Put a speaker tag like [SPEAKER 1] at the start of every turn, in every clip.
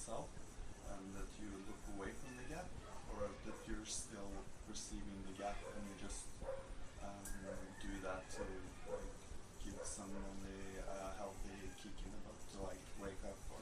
[SPEAKER 1] yourself, and that you look away from the gap, or that you're still perceiving the gap and you just do that to like give somebody a healthy kick in the butt to like wake up? Or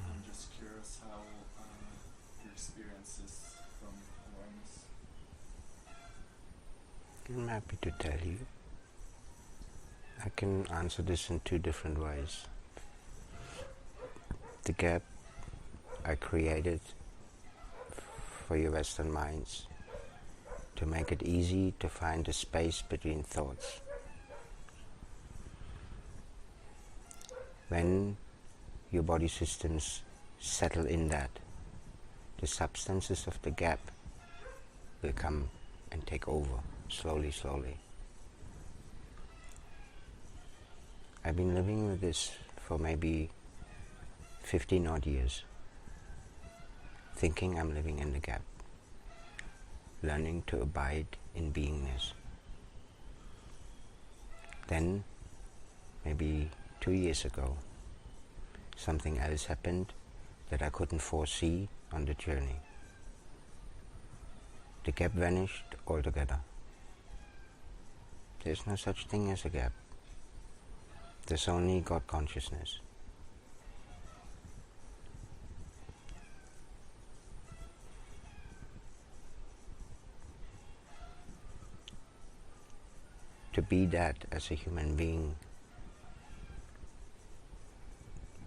[SPEAKER 1] I'm just curious how your experience is from awareness.
[SPEAKER 2] I'm happy to tell you. I can answer this in two different ways. The gap I created for your Western minds to make it easy to find a space between thoughts. When your body systems settle in that, the substances of the gap will come and take over, slowly, slowly. I've been living with this for maybe 15 odd years, thinking I'm living in the gap, learning to abide in beingness. Then, maybe 2 years ago, something else happened that I couldn't foresee on the journey. The gap vanished altogether. There's no such thing as a gap. There's only God consciousness. To be that as a human being,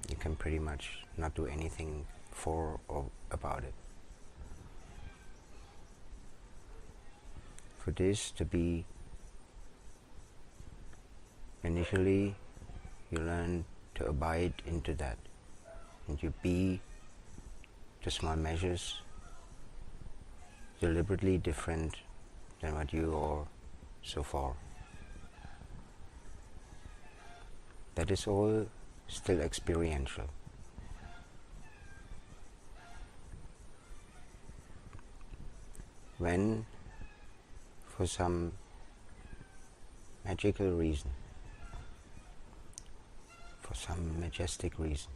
[SPEAKER 2] you can pretty much not do anything for or about it. For this to be, initially you learn to abide into that, and you be the small measures deliberately different than what you are so far. That is all still experiential. When, for some magical reason, for some majestic reason,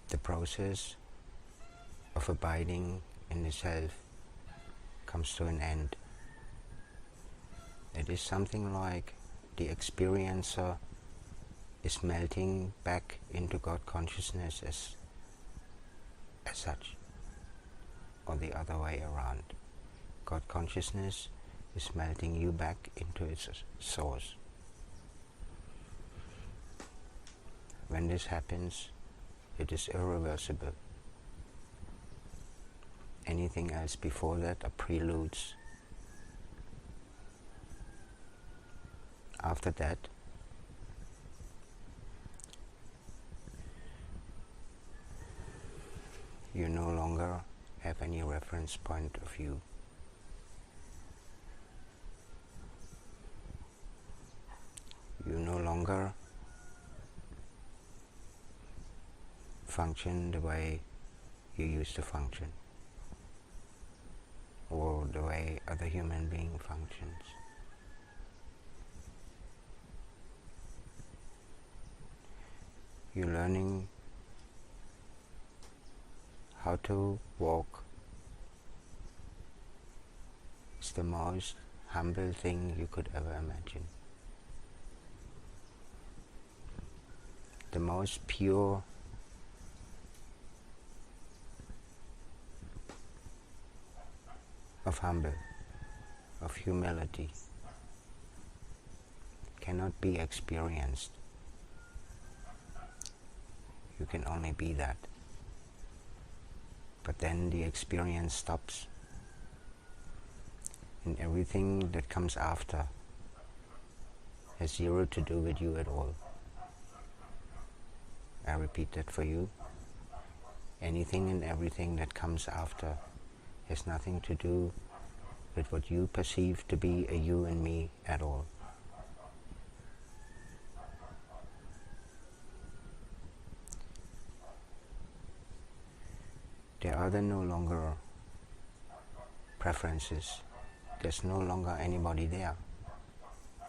[SPEAKER 2] the process of abiding in the self comes to an end, it is something like the experiencer is melting back into God consciousness as such, or the other way around. God consciousness is melting you back into its source. When this happens, it is irreversible. Anything else before that are preludes. After that, you no longer have any reference point of view. You no longer function the way you used to function, or the way other human being functions. You're learning how to walk. It's the most humble thing you could ever imagine. The most pure of humble, of humility, cannot be experienced. You can only be that. But then the experience stops, and everything that comes after has zero to do with you at all. I repeat that for you. Anything and everything that comes after has nothing to do with what you perceive to be a you and me at all. There are then no longer preferences. There's no longer anybody there,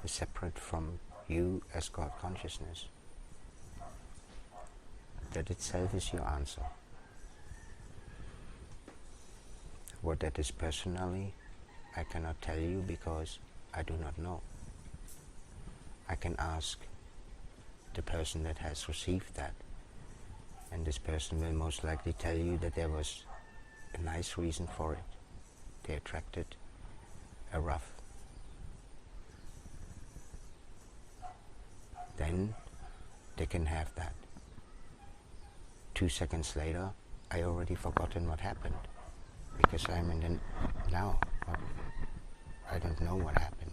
[SPEAKER 2] separate from you as God consciousness. that itself is your answer. What that is personally, I cannot tell you because I do not know. I can ask the person that has received that, and this person will most likely tell you that there was a nice reason for it. They attracted a rough. Then they can have that. 2 seconds later, I already forgotten what happened because I'm in the now. I don't know what happened.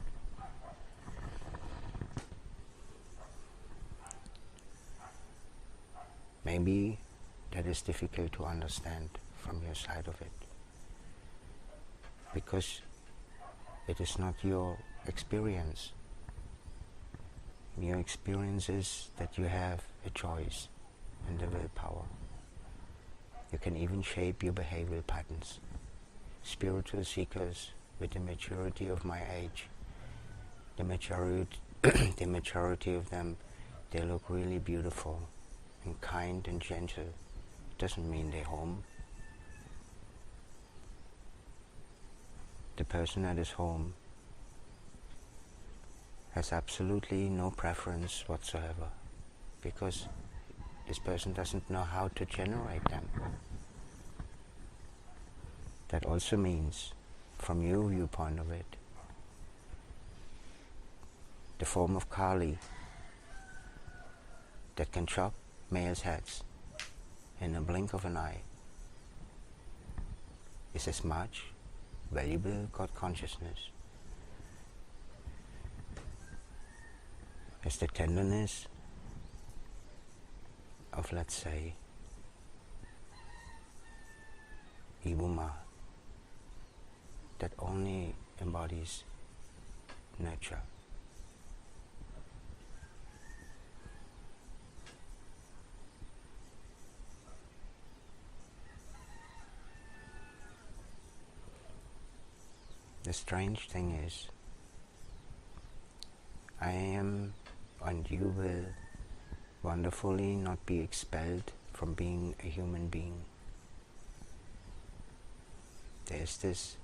[SPEAKER 2] Maybe that is difficult to understand from your side of it, because it is not your experience. Your experience is that you have a choice and the willpower. You can even shape your behavioral patterns. Spiritual seekers with the maturity of my age, the majority of them, they look really beautiful and kind and gentle. It doesn't mean they're home. The person that is home has absolutely no preference whatsoever, because this person doesn't know how to generate them. That also means, from your viewpoint of it, the form of Kali that can chop males' heads in a blink of an eye is as much valuable God consciousness as the tenderness of, let's say, Ibuma, that only embodies nurture. The strange thing is, I am, and you will wonderfully not be expelled from being a human being. There's this,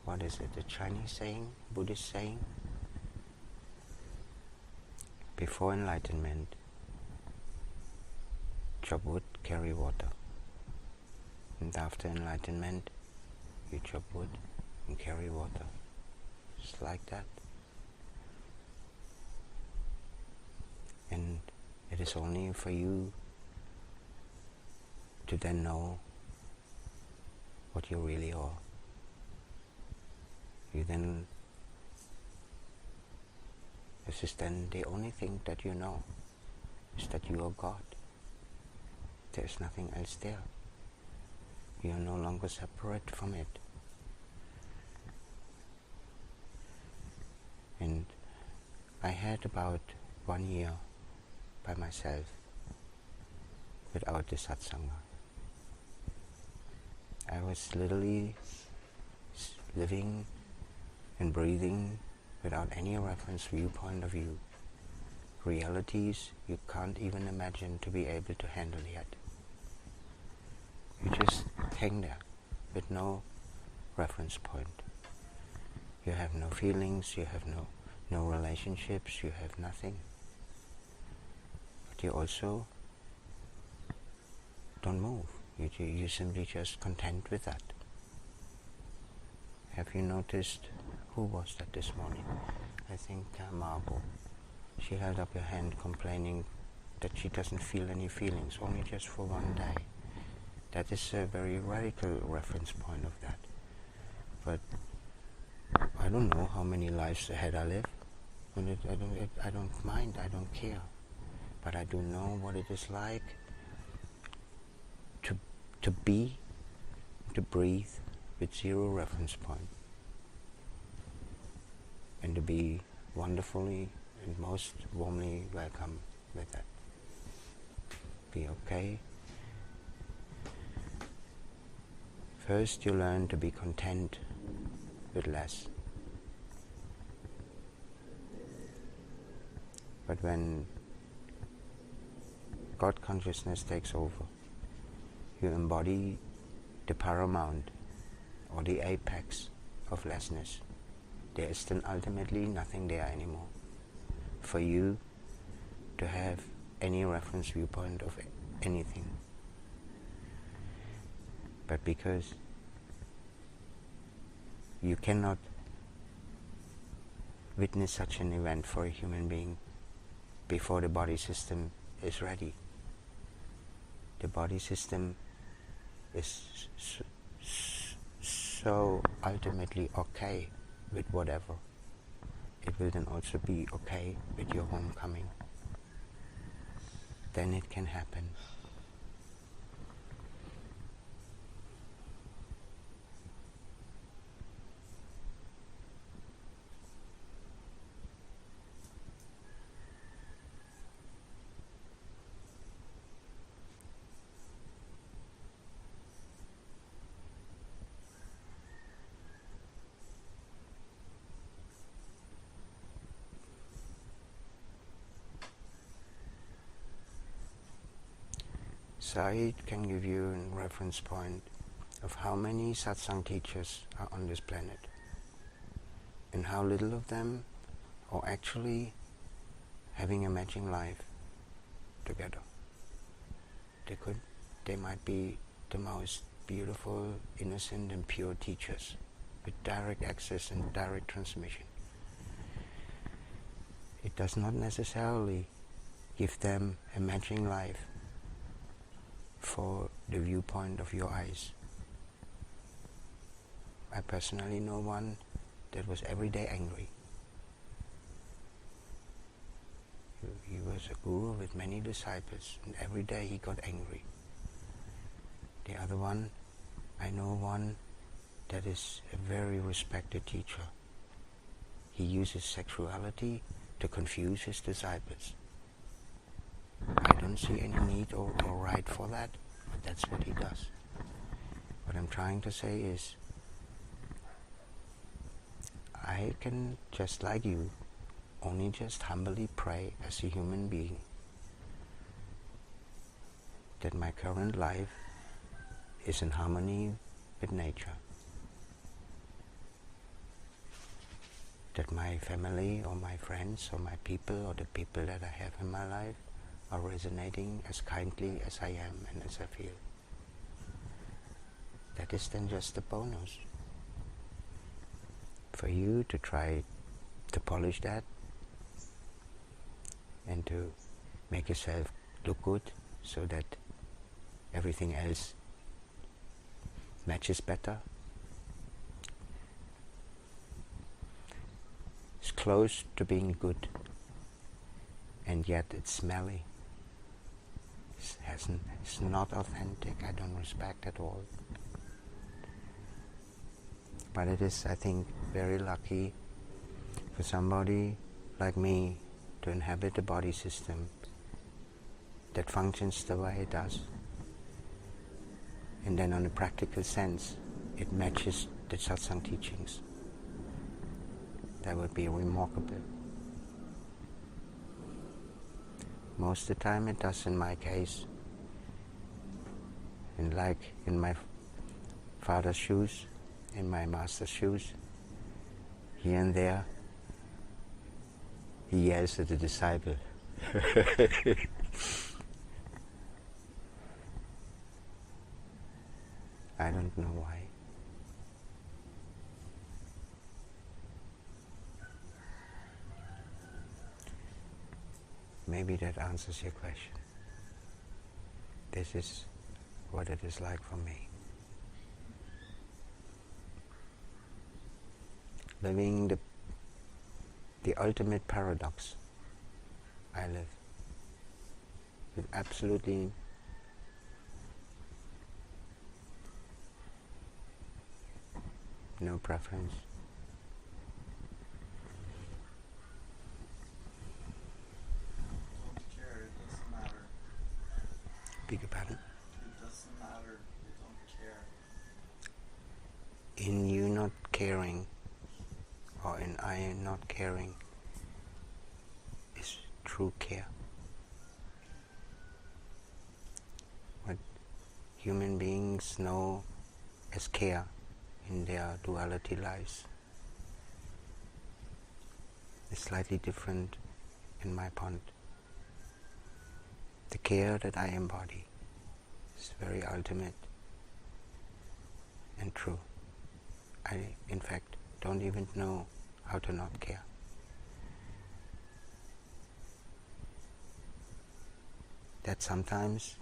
[SPEAKER 2] what is it, a Chinese saying, Buddhist saying? Before enlightenment, chop wood, carry water. And after enlightenment, you chop wood and carry water. Just like that. And it is only for you to then know what you really are. You then, this is then the only thing that you know, is that you are God. There is nothing else there. You are no longer separate from it. And I had about 1 year by myself without the satsanga. I was literally living and breathing without any reference viewpoint of view. Realities you can't even imagine to be able to handle yet. You just hang there with no reference point. You have no feelings, you have no relationships, you have nothing. But you also don't move. You simply just content with that. Have you noticed, who was that this morning? I think Margot. She held up her hand complaining that she doesn't feel any feelings, only just for 1 day. That is a very radical reference point of that. But I don't know how many lives ahead I live. And I don't mind, I don't care. But I do know what it is like to be, to breathe with zero reference point. And to be wonderfully and most warmly welcome with that. Be okay. First you learn to be content with less. But when God consciousness takes over. You embody the paramount or the apex of lessness. There is then ultimately nothing there anymore for you to have any reference viewpoint of anything. But because you cannot witness such an event for a human being before the body system is ready. The body system is so ultimately okay with whatever. It will then also be okay with your homecoming. Then it can happen. Said can give you a reference point of how many satsang teachers are on this planet and how little of them are actually having a matching life together. They might be the most beautiful, innocent and pure teachers with direct access and direct transmission. It does not necessarily give them a matching life for the viewpoint of your eyes. I personally know one that was every day angry. He was a guru with many disciples, and every day he got angry. The other one, I know one that is a very respected teacher. He uses sexuality to confuse his disciples. I don't see any need or right for that, but that's what he does. What I'm trying to say is, I can, just like you, only just humbly pray as a human being that my current life is in harmony with nature, that my family or my friends or my people or the people that I have in my life are resonating as kindly as I am and as I feel. That is then just a bonus. For you to try to polish that and to make yourself look good so that everything else matches better. It's close to being good, and yet it's smelly. It's not authentic. I don't respect at all. But it is, I think, very lucky for somebody like me to inhabit a body system that functions the way it does. And then on a practical sense, it matches the satsang teachings. That would be remarkable. Most of the time it does in my case. And like in my father's shoes, in my master's shoes, here and there, he yells at the disciple. I don't know why. Maybe that answers your question. This is what it is like for me. Living the ultimate paradox I live, with absolutely no preference.
[SPEAKER 1] Don't care, it doesn't matter.
[SPEAKER 2] Beg your pardon?
[SPEAKER 1] It doesn't matter, you don't care.
[SPEAKER 2] In you not caring, or in I not caring, is true care. human beings know as care in their duality lives is slightly different in my point. The care that I embody is very ultimate and true. I, in fact, don't even know how to not care. That sometimes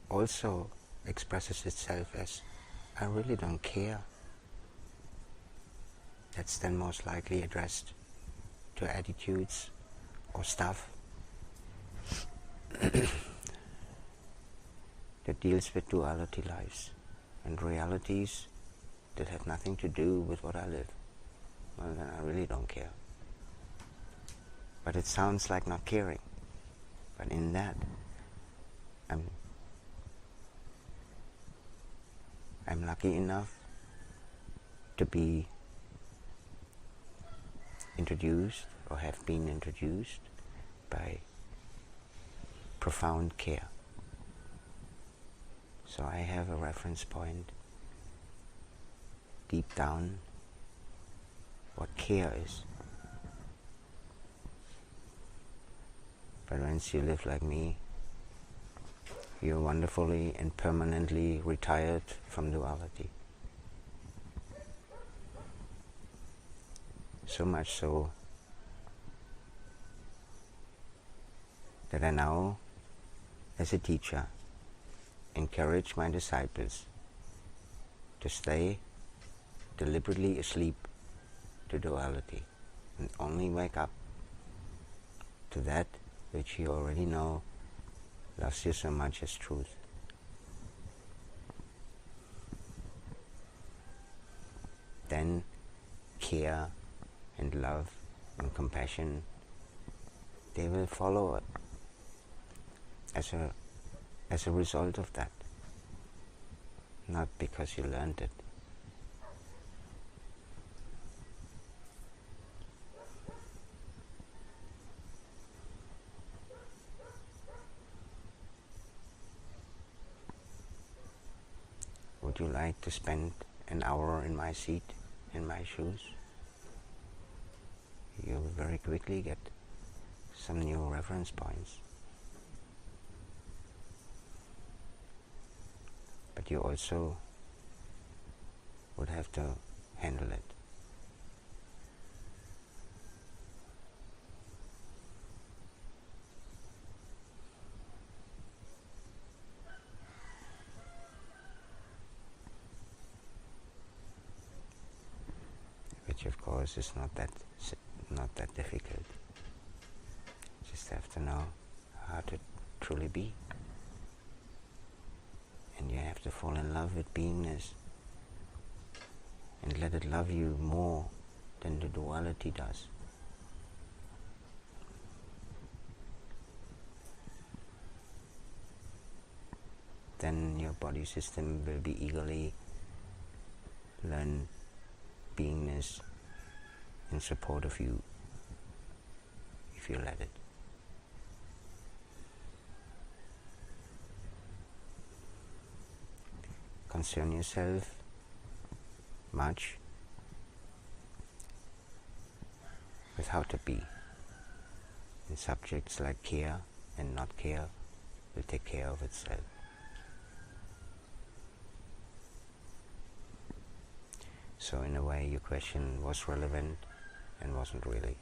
[SPEAKER 2] also expresses itself as, I really don't care. That's then most likely addressed to attitudes or stuff that deals with duality lives and realities that have nothing to do with what I live. Well, then I really don't care. But it sounds like not caring. But in that, I'm lucky enough to be introduced or have been introduced by profound care. So I have a reference point deep down what care is. But once you live like me, you're wonderfully and permanently retired from duality. So much so that I now, as a teacher, encourage my disciples to stay deliberately asleep to duality and only wake up to that which you already know loves you so much as truth. Then care and love and compassion, they will follow it as a result of that, not because you learned it. Would you like to spend an hour in my seat, in my shoes? You will very quickly get some new reference points. But you also would have to handle it. Which of course is not that difficult. Just have to know how to truly be. And you have to fall in love with beingness and let it love you more than the duality does. Then your body system will be eagerly learn beingness in support of you, if you let it. Concern yourself much with how to be. And subjects like care and not care will take care of itself. So in a way your question was relevant and wasn't really.